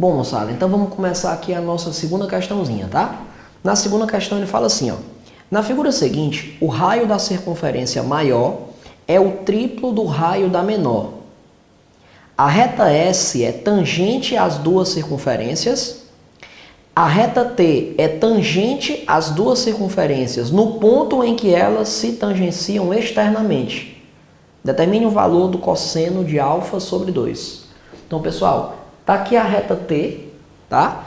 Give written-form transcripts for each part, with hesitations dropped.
Bom, moçada, então vamos começar aqui a nossa segunda questãozinha, tá? Na segunda questão ele fala assim, ó. Na figura seguinte, o raio da circunferência maior é o triplo do raio da menor. A reta S é tangente às duas circunferências. A reta T é tangente às duas circunferências no ponto em que elas se tangenciam externamente. Determine o valor do cosseno de alfa sobre 2. Então, pessoal, tá aqui a reta T, tá?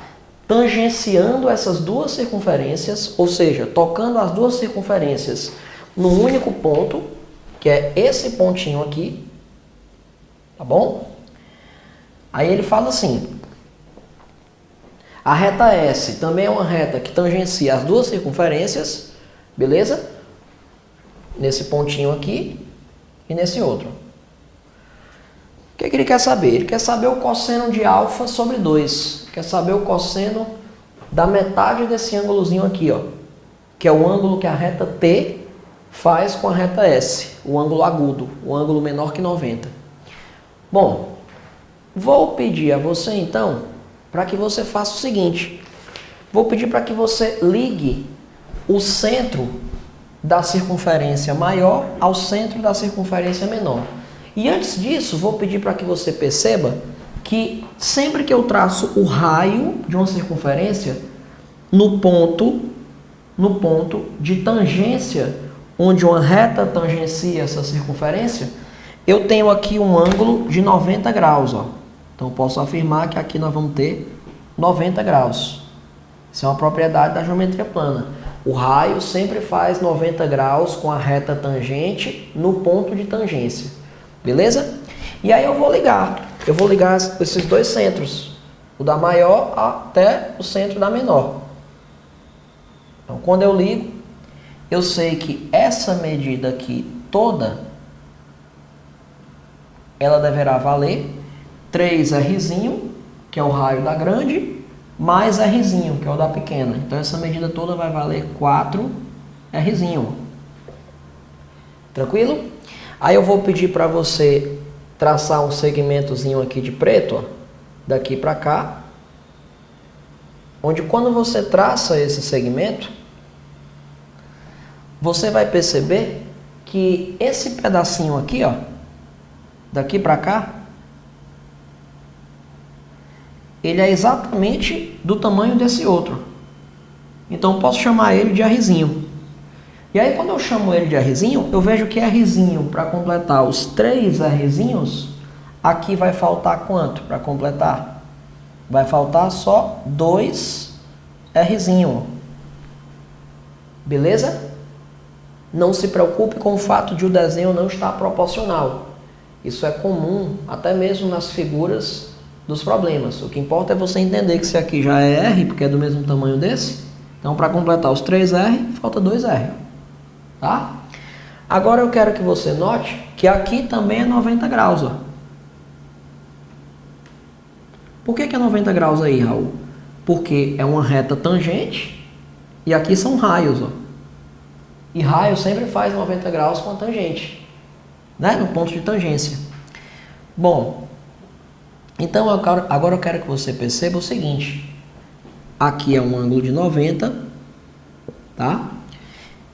Tangenciando essas duas circunferências, ou seja, tocando as duas circunferências num único ponto, que é esse pontinho aqui, tá bom? Aí ele fala assim, a reta S também é uma reta que tangencia as duas circunferências, beleza? Nesse pontinho aqui e nesse outro. O que ele quer saber? Ele quer saber o cosseno de alfa sobre 2. Quer saber o cosseno da metade desse ângulozinho aqui, ó, que é o ângulo que a reta T faz com a reta S, o ângulo agudo, o ângulo menor que 90. Bom, vou pedir a você então para que você faça o seguinte. Vou pedir para que você ligue o centro da circunferência maior ao centro da circunferência menor. E antes disso, vou pedir para que você perceba que sempre que eu traço o raio de uma circunferência no ponto de tangência, onde uma reta tangencia essa circunferência, eu tenho aqui um ângulo de 90 graus. Ó. Então, posso afirmar que aqui nós vamos ter 90 graus. Isso é uma propriedade da geometria plana. O raio sempre faz 90 graus com a reta tangente no ponto de tangência. Beleza? E aí eu vou ligar esses dois centros, o da maior até o centro da menor. Então, quando eu ligo, eu sei que essa medida aqui toda, ela deverá valer 3R, que é o raio da grande, mais R, que é o da pequena. Então, essa medida toda vai valer 4R. Tranquilo? Aí eu vou pedir para você traçar um segmentozinho aqui de preto, ó, daqui para cá, onde quando você traça esse segmento, você vai perceber que esse pedacinho aqui, ó, daqui para cá, ele é exatamente do tamanho desse outro. Então eu posso chamar ele de Rzinho. E aí quando eu chamo ele de Rzinho, eu vejo que Rzinho, para completar os 3 Rzinhos, aqui vai faltar quanto para completar? Vai faltar só 2 Rzinho. Beleza? Não se preocupe com o fato de o desenho não estar proporcional. Isso é comum, até mesmo nas figuras dos problemas. O que importa é você entender que esse aqui já é R, porque é do mesmo tamanho desse. Então, para completar os 3R, falta 2R. Tá? Agora eu quero que você note que aqui também é 90 graus. Ó. Por que é 90 graus aí, Raul? Porque é uma reta tangente e aqui são raios. Ó. E raio sempre faz 90 graus com a tangente, né? No ponto de tangência. Bom, então agora eu quero que você perceba o seguinte. Aqui é um ângulo de 90, tá?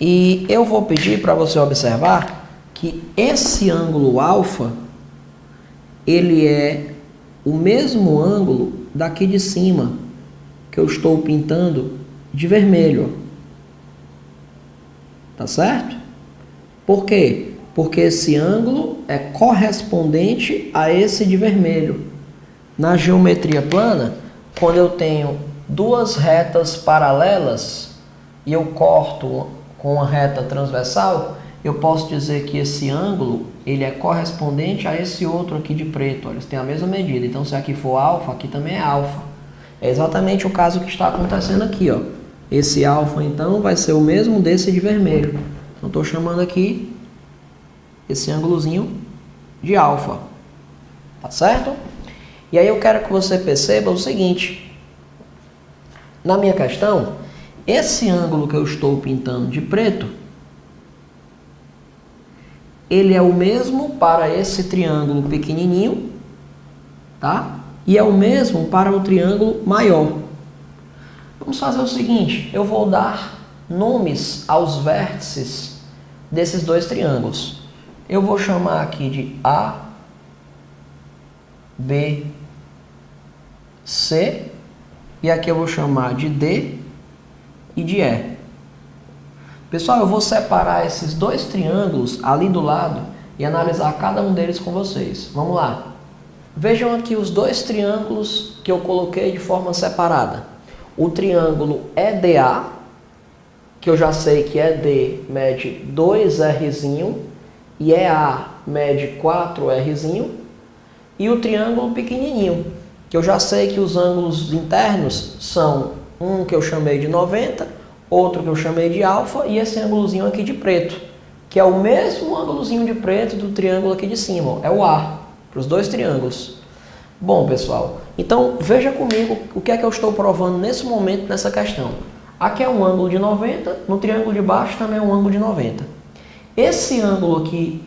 E eu vou pedir para você observar que esse ângulo alfa, ele é o mesmo ângulo daqui de cima, que eu estou pintando de vermelho. Tá certo? Por quê? Porque esse ângulo é correspondente a esse de vermelho. Na geometria plana, quando eu tenho duas retas paralelas e eu corto com uma reta transversal, eu posso dizer que esse ângulo ele é correspondente a esse outro aqui de preto. Olha, eles têm a mesma medida. Então, se aqui for alfa, aqui também é alfa. É exatamente o caso que está acontecendo aqui, ó. Esse alfa, então, vai ser o mesmo desse de vermelho. Então, estou chamando aqui esse ângulozinho de alfa. Tá certo? E aí eu quero que você perceba o seguinte. Na minha questão, esse ângulo que eu estou pintando de preto, ele é o mesmo para esse triângulo pequenininho, tá? e é o mesmo para o triângulo maior. Vamos fazer o seguinte, eu vou dar nomes aos vértices desses dois triângulos. Eu vou chamar aqui de A, B, C, e aqui eu vou chamar de D e de E. Pessoal, eu vou separar esses dois triângulos ali do lado e analisar cada um deles com vocês. Vamos lá. Vejam aqui os dois triângulos que eu coloquei de forma separada. O triângulo EDA, que eu já sei que ED mede 2Rzinho e EA mede 4Rzinho. E o triângulo pequenininho, que eu já sei que os ângulos internos são um que eu chamei de 90, outro que eu chamei de alfa e esse ângulozinho aqui de preto, que é o mesmo ângulozinho de preto do triângulo aqui de cima, ó, é o A, para os dois triângulos. Bom, pessoal, então veja comigo o que é que eu estou provando nesse momento nessa questão. Aqui é um ângulo de 90, no triângulo de baixo também é um ângulo de 90. Esse ângulo aqui,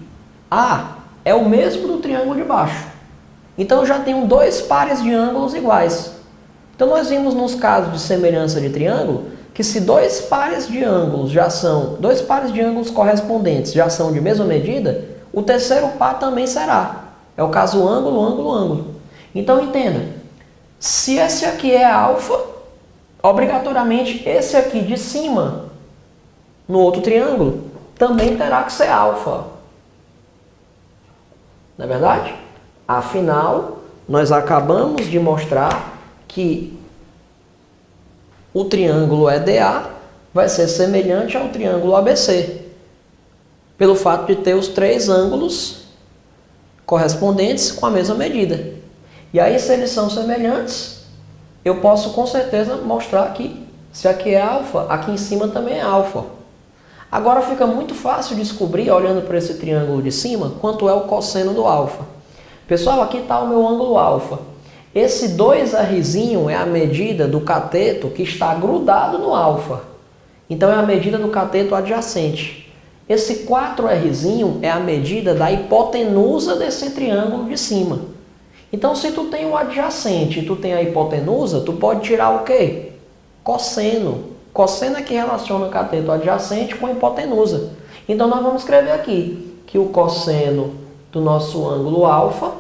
A, é o mesmo do triângulo de baixo. Então eu já tenho dois pares de ângulos iguais. Então nós vimos nos casos de semelhança de triângulo que se dois pares de ângulos correspondentes já são de mesma medida, o terceiro par também será. É o caso ângulo, ângulo, ângulo. Então entenda, se esse aqui é alfa, obrigatoriamente esse aqui de cima, no outro triângulo, também terá que ser alfa. Não é verdade? Afinal, nós acabamos de mostrar que o triângulo EDA vai ser semelhante ao triângulo ABC, pelo fato de ter os três ângulos correspondentes com a mesma medida. E aí, se eles são semelhantes, eu posso com certeza mostrar que se aqui é alfa, aqui em cima também é alfa. Agora fica muito fácil descobrir, olhando para esse triângulo de cima, quanto é o cosseno do alfa. Pessoal, aqui está o meu ângulo alfa. Esse 2Rzinho é a medida do cateto que está grudado no alfa. Então é a medida do cateto adjacente. Esse 4Rzinho é a medida da hipotenusa desse triângulo de cima. Então se tu tem o adjacente e tu tem a hipotenusa, tu pode tirar o quê? Cosseno. Cosseno é que relaciona o cateto adjacente com a hipotenusa. Então nós vamos escrever aqui que o cosseno do nosso ângulo alfa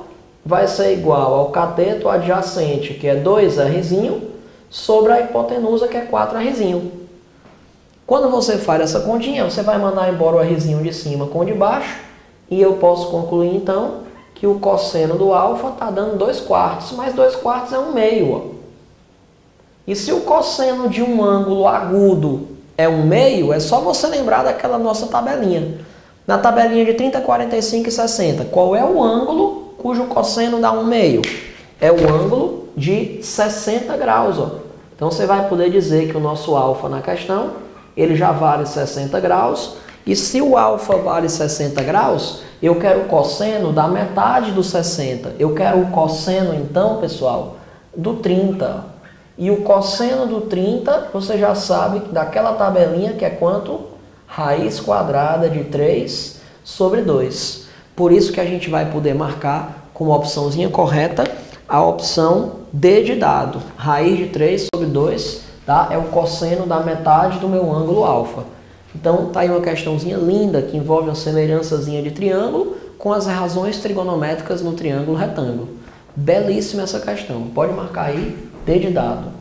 vai ser igual ao cateto adjacente, que é 2Rzinho, sobre a hipotenusa, que é 4Rzinho. Quando você faz essa continha, você vai mandar embora o Rzinho de cima com o de baixo, e eu posso concluir, então, que o cosseno do alfa está dando 2/4, mas 2/4 é 1/2. Ó. E se o cosseno de um ângulo agudo é 1/2, é só você lembrar daquela nossa tabelinha. Na tabelinha de 30, 45 e 60, qual é o ângulo cujo cosseno dá 1/2? É o ângulo de 60 graus. Ó. Então você vai poder dizer que o nosso alfa na questão, ele já vale 60 graus. E se o alfa vale 60 graus, eu quero o cosseno da metade dos 60. Eu quero o cosseno, então, pessoal, do 30. E o cosseno do 30, você já sabe daquela tabelinha que é quanto? Raiz quadrada de 3 sobre 2. Por isso que a gente vai poder marcar como opçãozinha correta a opção D de dado. Raiz de 3 sobre 2, tá? É o cosseno da metade do meu ângulo alfa. Então tá aí uma questãozinha linda que envolve uma semelhançazinha de triângulo com as razões trigonométricas no triângulo retângulo. Belíssima essa questão. Pode marcar aí D de dado.